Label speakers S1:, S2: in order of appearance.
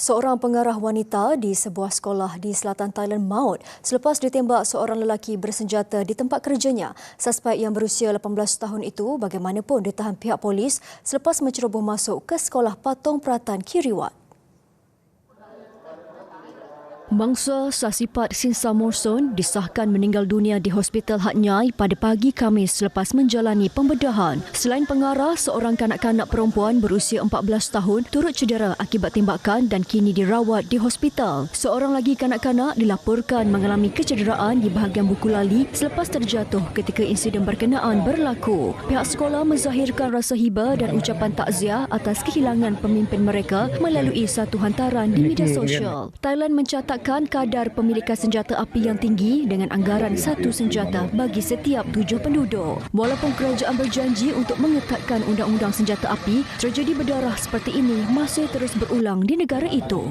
S1: Seorang pengarah wanita di sebuah sekolah di selatan Thailand maut selepas ditembak seorang lelaki bersenjata di tempat kerjanya. Suspek yang berusia 18 tahun itu bagaimanapun ditahan pihak polis selepas menceroboh masuk ke sekolah Patong Peratan Kiriwat. Mangsa Sasipat Sinsa Morson disahkan meninggal dunia di Hospital Hat Nyai pada pagi Khamis selepas menjalani pembedahan. Selain pengarah, seorang kanak-kanak perempuan berusia 14 tahun turut cedera akibat tembakan dan kini dirawat di hospital. Seorang lagi kanak-kanak dilaporkan mengalami kecederaan di bahagian buku lali selepas terjatuh ketika insiden berkenaan berlaku. Pihak sekolah menzahirkan rasa hiba dan ucapan takziah atas kehilangan pemimpin mereka melalui satu hantaran di media sosial. Thailand mencatatkan kadar pemilikan senjata api yang tinggi dengan anggaran satu senjata bagi setiap 7 penduduk. Walaupun kerajaan berjanji untuk mengetatkan undang-undang senjata api, tragedi berdarah seperti ini masih terus berulang di negara itu.